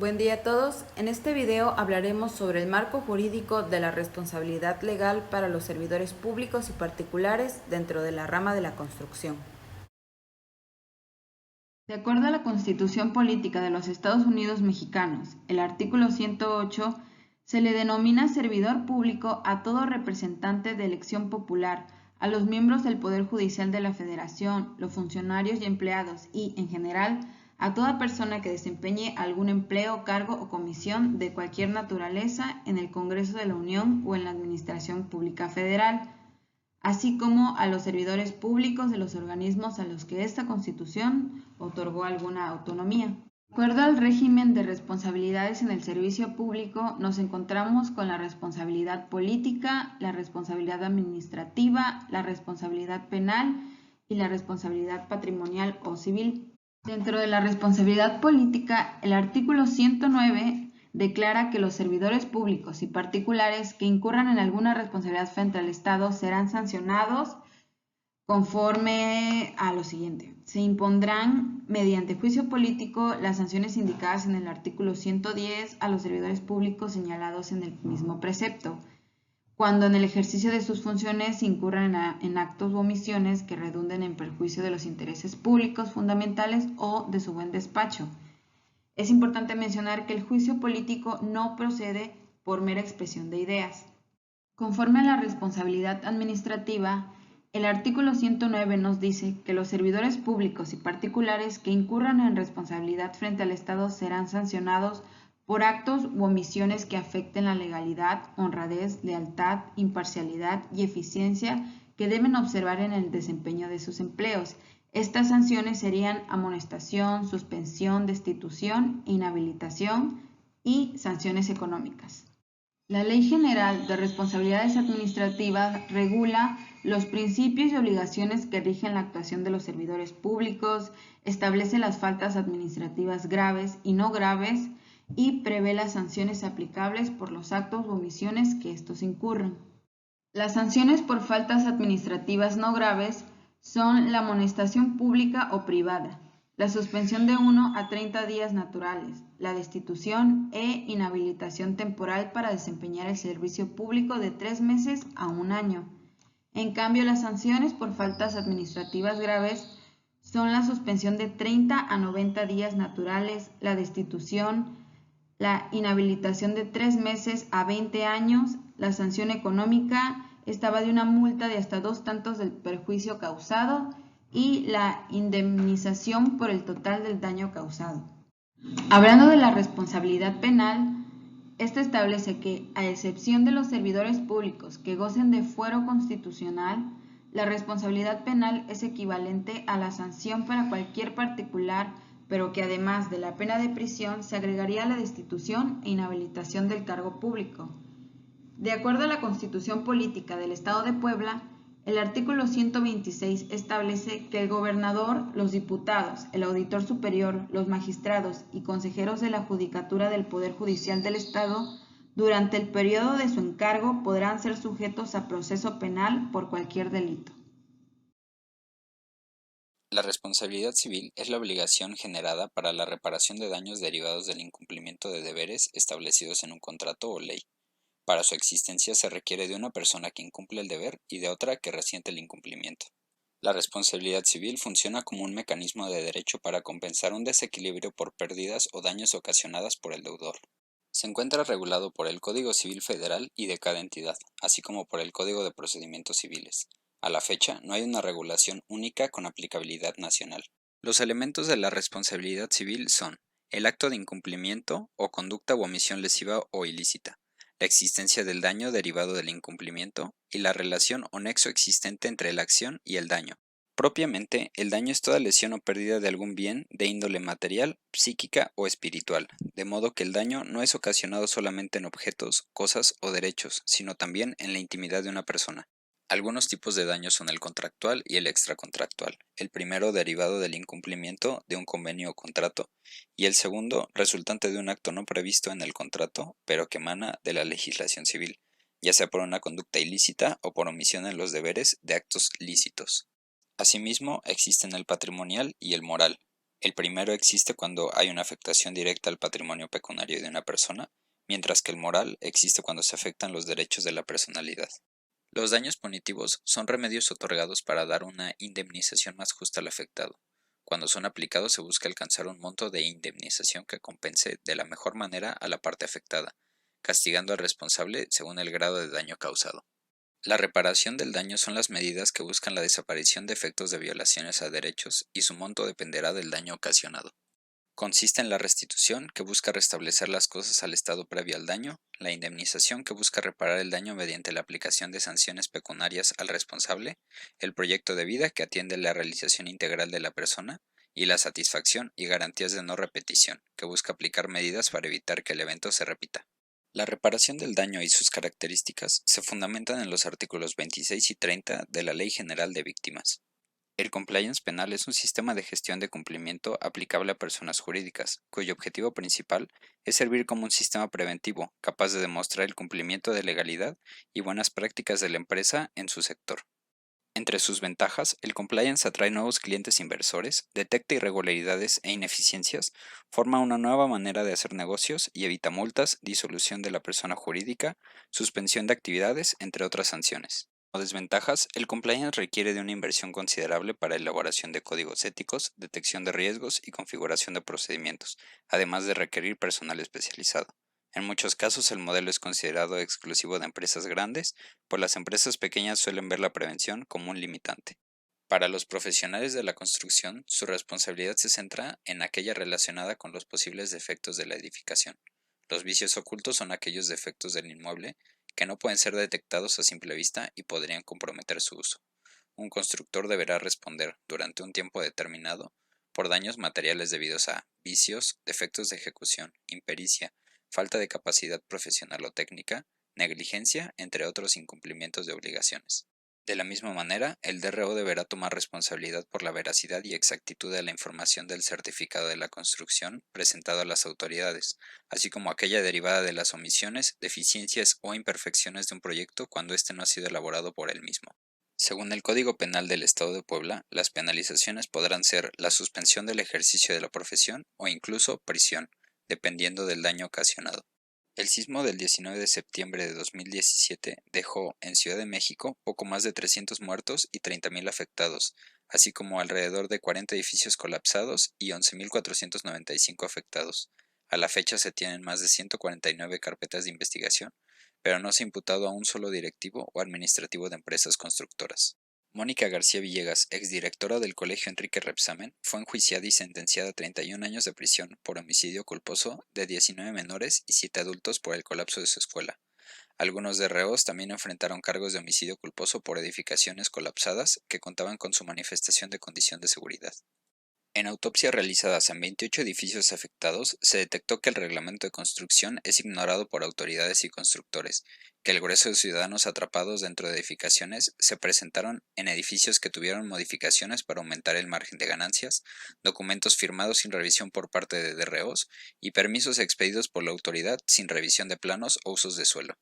Buen día a todos. En este video hablaremos sobre el marco jurídico de la responsabilidad legal para los servidores públicos y particulares dentro de la rama de la construcción. De acuerdo a la Constitución Política de los Estados Unidos Mexicanos, el artículo 108, se le denomina servidor público a todo representante de elección popular, a los miembros del Poder Judicial de la Federación, los funcionarios y empleados y, en general, a toda persona que desempeñe algún empleo, cargo o comisión de cualquier naturaleza en el Congreso de la Unión o en la Administración Pública Federal, así como a los servidores públicos de los organismos a los que esta Constitución otorgó alguna autonomía. De acuerdo al régimen de responsabilidades en el servicio público, nos encontramos con la responsabilidad política, la responsabilidad administrativa, la responsabilidad penal y la responsabilidad patrimonial o civil. Dentro de la responsabilidad política, el artículo 109 declara que los servidores públicos y particulares que incurran en alguna responsabilidad frente al Estado serán sancionados conforme a lo siguiente. Se impondrán mediante juicio político las sanciones indicadas en el artículo 110 a los servidores públicos señalados en el mismo precepto, cuando en el ejercicio de sus funciones incurran en actos u omisiones que redunden en perjuicio de los intereses públicos fundamentales o de su buen despacho. Es importante mencionar que el juicio político no procede por mera expresión de ideas. Conforme a la responsabilidad administrativa, el artículo 109 nos dice que los servidores públicos y particulares que incurran en responsabilidad frente al Estado serán sancionados por actos u omisiones que afecten la legalidad, honradez, lealtad, imparcialidad y eficiencia que deben observar en el desempeño de sus empleos. Estas sanciones serían amonestación, suspensión, destitución, inhabilitación y sanciones económicas. La Ley General de Responsabilidades Administrativas regula los principios y obligaciones que rigen la actuación de los servidores públicos, establece las faltas administrativas graves y no graves y prevé las sanciones aplicables por los actos u omisiones que estos incurran. Las sanciones por faltas administrativas no graves son la amonestación pública o privada, la suspensión de 1 a 30 días naturales, la destitución e inhabilitación temporal para desempeñar el servicio público de 3 meses a 1 año. En cambio, las sanciones por faltas administrativas graves son la suspensión de 30 a 90 días naturales, la destitución, la inhabilitación de 3 meses a 20 años, la sanción económica estaba de una multa de hasta 2 tantos del perjuicio causado y la indemnización por el total del daño causado. Hablando de la responsabilidad penal, esta establece que, a excepción de los servidores públicos que gocen de fuero constitucional, la responsabilidad penal es equivalente a la sanción para cualquier particular, pero que además de la pena de prisión se agregaría la destitución e inhabilitación del cargo público. De acuerdo a la Constitución Política del Estado de Puebla, el artículo 126 establece que el gobernador, los diputados, el auditor superior, los magistrados y consejeros de la Judicatura del Poder Judicial del Estado, durante el periodo de su encargo podrán ser sujetos a proceso penal por cualquier delito. La responsabilidad civil es la obligación generada para la reparación de daños derivados del incumplimiento de deberes establecidos en un contrato o ley. Para su existencia se requiere de una persona que incumple el deber y de otra que resiente el incumplimiento. La responsabilidad civil funciona como un mecanismo de derecho para compensar un desequilibrio por pérdidas o daños ocasionadas por el deudor. Se encuentra regulado por el Código Civil Federal y de cada entidad, así como por el Código de Procedimientos Civiles. A la fecha, no hay una regulación única con aplicabilidad nacional. Los elementos de la responsabilidad civil son el acto de incumplimiento o conducta u omisión lesiva o ilícita, la existencia del daño derivado del incumplimiento y la relación o nexo existente entre la acción y el daño. Propiamente, el daño es toda lesión o pérdida de algún bien de índole material, psíquica o espiritual, de modo que el daño no es ocasionado solamente en objetos, cosas o derechos, sino también en la intimidad de una persona. Algunos tipos de daño son el contractual y el extracontractual, el primero derivado del incumplimiento de un convenio o contrato, y el segundo resultante de un acto no previsto en el contrato, pero que emana de la legislación civil, ya sea por una conducta ilícita o por omisión en los deberes de actos lícitos. Asimismo, existen el patrimonial y el moral. El primero existe cuando hay una afectación directa al patrimonio pecuniario de una persona, mientras que el moral existe cuando se afectan los derechos de la personalidad. Los daños punitivos son remedios otorgados para dar una indemnización más justa al afectado. Cuando son aplicados se busca alcanzar un monto de indemnización que compense de la mejor manera a la parte afectada, castigando al responsable según el grado de daño causado. La reparación del daño son las medidas que buscan la desaparición de efectos de violaciones a derechos y su monto dependerá del daño ocasionado. Consiste en la restitución, que busca restablecer las cosas al estado previo al daño, la indemnización, que busca reparar el daño mediante la aplicación de sanciones pecuniarias al responsable, el proyecto de vida, que atiende la realización integral de la persona, y la satisfacción y garantías de no repetición, que busca aplicar medidas para evitar que el evento se repita. La reparación del daño y sus características se fundamentan en los artículos 26 y 30 de la Ley General de Víctimas. El compliance penal es un sistema de gestión de cumplimiento aplicable a personas jurídicas, cuyo objetivo principal es servir como un sistema preventivo capaz de demostrar el cumplimiento de legalidad y buenas prácticas de la empresa en su sector. Entre sus ventajas, el compliance atrae nuevos clientes inversores, detecta irregularidades e ineficiencias, forma una nueva manera de hacer negocios y evita multas, disolución de la persona jurídica, suspensión de actividades, entre otras sanciones. Como desventajas, el compliance requiere de una inversión considerable para elaboración de códigos éticos, detección de riesgos y configuración de procedimientos, además de requerir personal especializado. En muchos casos, el modelo es considerado exclusivo de empresas grandes, pues las empresas pequeñas suelen ver la prevención como un limitante. Para los profesionales de la construcción, su responsabilidad se centra en aquella relacionada con los posibles defectos de la edificación. Los vicios ocultos son aquellos defectos del inmueble que no pueden ser detectados a simple vista y podrían comprometer su uso. Un constructor deberá responder, durante un tiempo determinado, por daños materiales debidos a vicios, defectos de ejecución, impericia, falta de capacidad profesional o técnica, negligencia, entre otros incumplimientos de obligaciones. De la misma manera, el DRO deberá tomar responsabilidad por la veracidad y exactitud de la información del certificado de la construcción presentado a las autoridades, así como aquella derivada de las omisiones, deficiencias o imperfecciones de un proyecto cuando éste no ha sido elaborado por él mismo. Según el Código Penal del Estado de Puebla, las penalizaciones podrán ser la suspensión del ejercicio de la profesión o incluso prisión, dependiendo del daño ocasionado. El sismo del 19 de septiembre de 2017 dejó en Ciudad de México poco más de 300 muertos y 30.000 afectados, así como alrededor de 40 edificios colapsados y 11.495 afectados. A la fecha se tienen más de 149 carpetas de investigación, pero no se ha imputado a un solo directivo o administrativo de empresas constructoras. Mónica García Villegas, exdirectora del Colegio Enrique Rebsamen, fue enjuiciada y sentenciada a 31 años de prisión por homicidio culposo de 19 menores y 7 adultos por el colapso de su escuela. Algunos de reos también enfrentaron cargos de homicidio culposo por edificaciones colapsadas que contaban con su manifestación de condición de seguridad. En autopsias realizadas en 28 edificios afectados, se detectó que el reglamento de construcción es ignorado por autoridades y constructores, que el grueso de ciudadanos atrapados dentro de edificaciones se presentaron en edificios que tuvieron modificaciones para aumentar el margen de ganancias, documentos firmados sin revisión por parte de DROs y permisos expedidos por la autoridad sin revisión de planos o usos de suelo.